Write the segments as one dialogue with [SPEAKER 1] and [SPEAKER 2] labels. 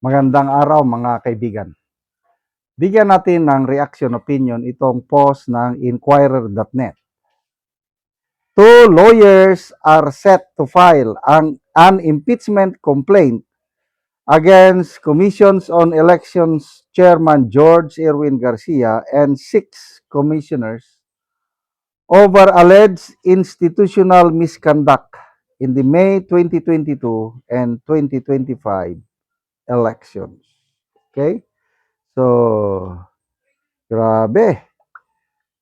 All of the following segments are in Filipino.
[SPEAKER 1] Magandang araw mga kaibigan. Bigyan natin ng reaction opinion itong post ng Inquirer.net. Two lawyers are set to file an impeachment complaint against Commissions on Elections Chairman George Erwin Garcia and 6 commissioners over alleged institutional misconduct in the May 2022 and 2025 elections. Okay? So, grabe.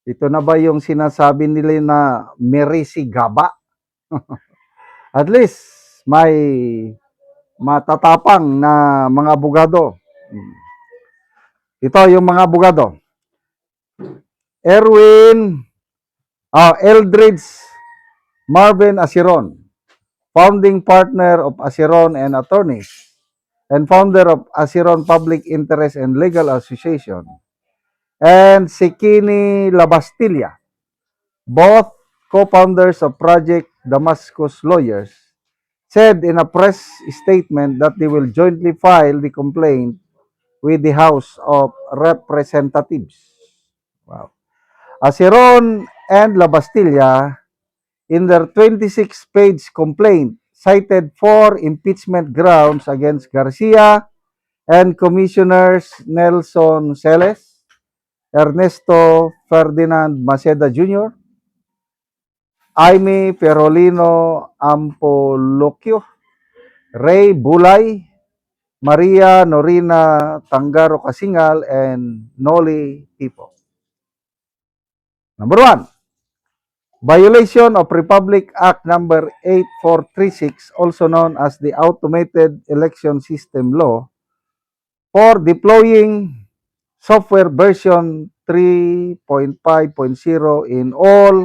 [SPEAKER 1] Ito na ba yung sinasabi nila na merisi gaba? At least, may matatapang na mga abogado. Ito yung mga abogado. Eldridge Marvin Asiron, founding partner of Asiron and Attorneys, and founder of Asiron Public Interest and Legal Association, and Sekini Labastilla, both co-founders of Project Damascus Lawyers, said in a press statement that they will jointly file the complaint with the House of Representatives. Wow. Asiron and Labastilla, in their 26-page complaint, cited 4 impeachment grounds against Garcia and Commissioners Nelson Celes, Ernesto Ferdinand Maceda Jr., Aimee Perolino Ampolocchio, Ray Bulay, Maria Norina Tangaro Casingal, and Noli Tipo. Number 1, violation of Republic Act Number 8436, also known as the Automated Election System Law, for deploying software version 3.5.0 in all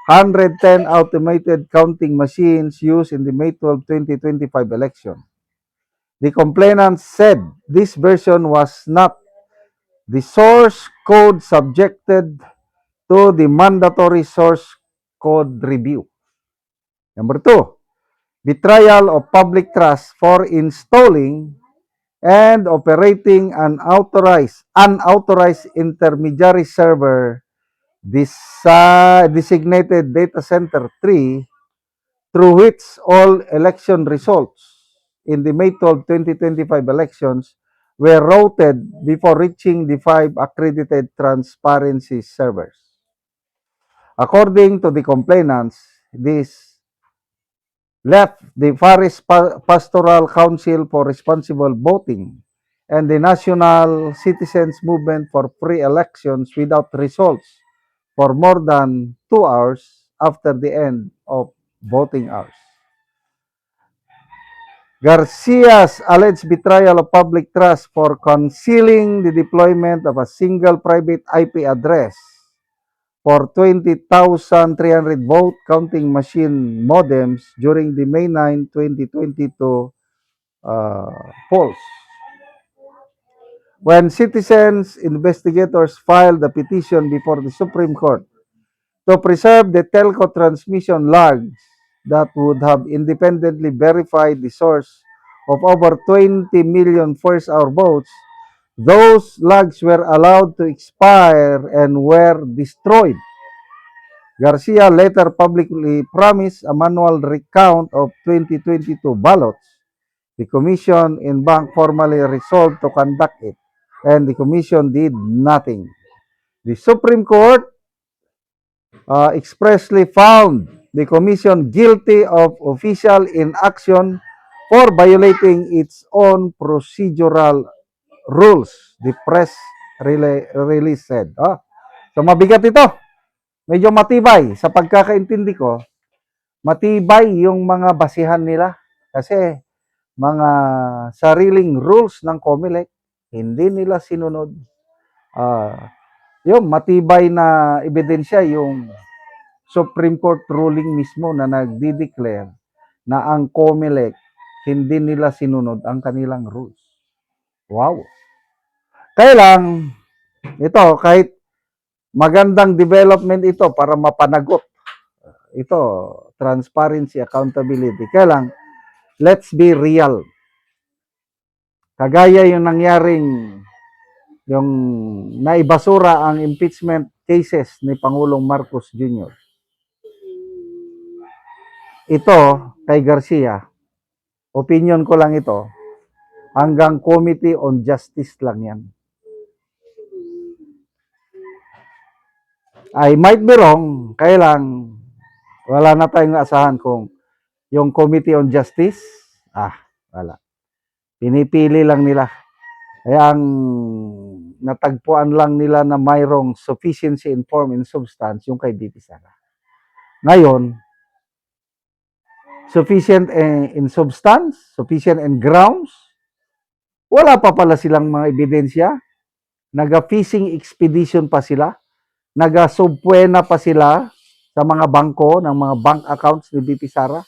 [SPEAKER 1] 110 automated counting machines used in the May 12, 2025 election. The complainant said this version was not the source code subjected to the mandatory source code review. Number 2, betrayal of public trust for installing and operating an unauthorized intermediary server designated Data Center 3, through which all election results in the May 12, 2025 elections were routed before reaching the 5 accredited transparency servers. According to the complainants, this left the Forest Pastoral Council for Responsible Voting and the National Citizens Movement for Free Elections without results for more than 2 hours after the end of voting hours. Garcia's alleged betrayal of public trust for concealing the deployment of a single private IP address for 20,300 vote counting machine modems during the May 9, 2022 polls. When citizens investigators filed a petition before the Supreme Court to preserve the telco transmission logs that would have independently verified the source of over 20 million first-hour votes, those logs were allowed to expire and were destroyed. Garcia later publicly promised a manual recount of 2022 ballots. The commission in bank formally resolved to conduct it, and the commission did nothing. The Supreme Court expressly found the commission guilty of official inaction for violating its own procedural rules, the press release said. So mabigat ito. Medyo matibay. Sa pagkakaintindi ko, matibay yung mga basihan nila. Kasi mga sariling rules ng COMELEC, hindi nila sinunod. Yung matibay na ebidensya, yung Supreme Court ruling mismo na nagdi-declare na ang COMELEC hindi nila sinunod ang kanilang rules. Wow! Kaya lang, ito, kahit magandang development ito para mapanagot, ito, transparency, accountability. Kaya lang, let's be real. Kagaya yung nangyaring yung naibasura ang impeachment cases ni Pangulong Marcos Jr. Ito, kay Garcia, opinion ko lang ito, hanggang Committee on Justice lang yan. I might be wrong, kaya lang, wala na tayong asahan kung yung Committee on Justice, wala. Pinipili lang nila. Kaya ang natagpuan lang nila na mayroong sufficiency in form and substance yung kay BP Sara. Ngayon, sufficient in substance, sufficient in grounds, wala pa pala silang mga ebidensya. Naga-fishing expedition pa sila. Naga-subpuena pa sila sa mga bangko ng mga bank accounts ni BP Sara.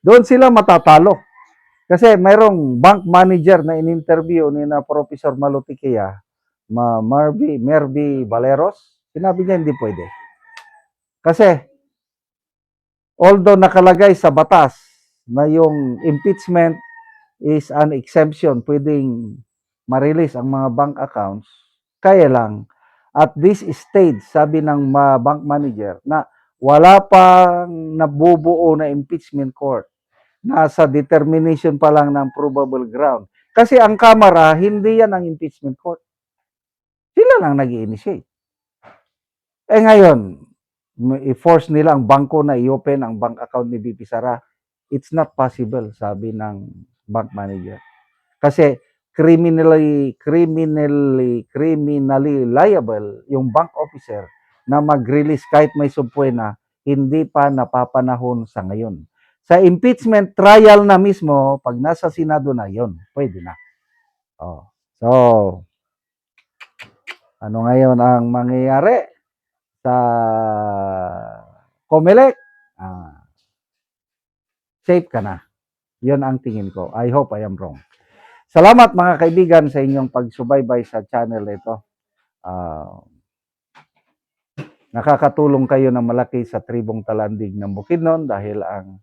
[SPEAKER 1] Doon sila matatalo. Kasi mayroong bank manager na in-interview ni na Professor Malutiquia, Mervy Valeros. Sinabi niya hindi pwede. Kasi although nakalagay sa batas na yung impeachment is an exemption, pwedeng ma-release ang mga bank accounts, kaya lang, at this stage, sabi ng bank manager, na wala pang nabubuo na impeachment court. Nasa determination pa lang ng probable ground. Kasi ang Kamara, hindi yan ang impeachment court. Sila lang nag-i-initiate. Ngayon, i-force nila ang bangko na i-open ang bank account ni BP Sara. It's not possible, sabi ng bank manager. Kasi criminally liable yung bank officer na mag-release kahit may subpoena, hindi pa napapanahon sa ngayon. Sa impeachment trial na mismo, pag nasa Senado na yon, pwede na. So, ano ngayon ang mangyayari sa COMELEC? Safe ka na. Yon ang tingin ko. I hope I am wrong. Salamat mga kaibigan sa inyong pagsubaybay sa channel ito. Nakakatulong kayo ng malaki sa tribong Talandig ng Bukidnon dahil ang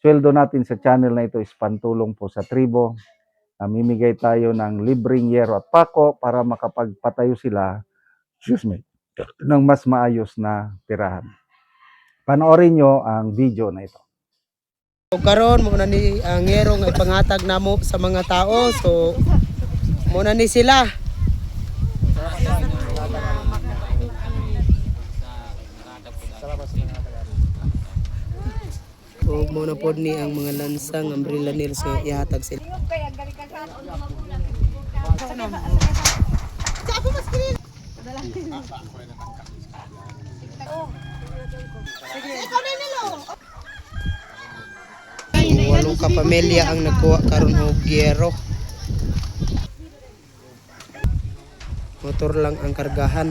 [SPEAKER 1] sweldo natin sa channel na ito is pantulong po sa tribo. Namimigay tayo ng libreng yero at pako para makapagpatayo sila, ng mas maayos na tirahan. Panoorin nyo ang video na ito.
[SPEAKER 2] Karon mo na ni ang yero nga ipangatag namo sa mga tao, so mo na ni sila. O mo na pod ni ang mga lansang umbrella nils nga ihatag sila. Walong ka pamilya ang nagkuha karon og gyero. Motor lang ang kargahan.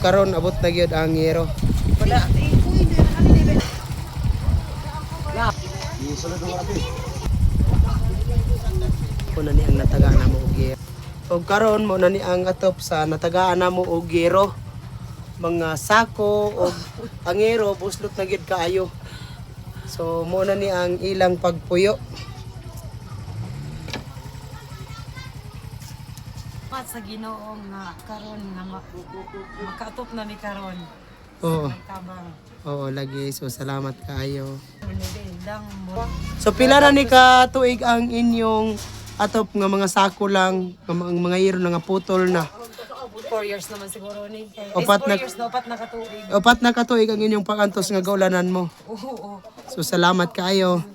[SPEAKER 2] Karon abot na gyud ang yero. Wala. Mo na ni ang natagaan namo og yero. Og karon mo na ni ang atop sa natagaan namo og yero. Mga sako og ang yero buslot na gyud kaayo. So mo na ni ang ilang pagpuyo.
[SPEAKER 3] Sa Ginoo nga karon nga makaatop na ni karon.
[SPEAKER 2] Oo.
[SPEAKER 3] Tabang.
[SPEAKER 2] Oo lagi, so salamat kaayo.
[SPEAKER 3] Dang mo.
[SPEAKER 2] So pila na ni ka tuig ang inyong atop nga mga sako lang, nga mga yero na nga putol na.
[SPEAKER 3] 4 years naman siguro ni.
[SPEAKER 2] Opat
[SPEAKER 3] 4
[SPEAKER 2] na-
[SPEAKER 3] years na, opat na katuig.
[SPEAKER 2] Upat na katuig ang inyong pagantos nga gaulanan mo.
[SPEAKER 3] Oo.
[SPEAKER 2] So salamat kaayo.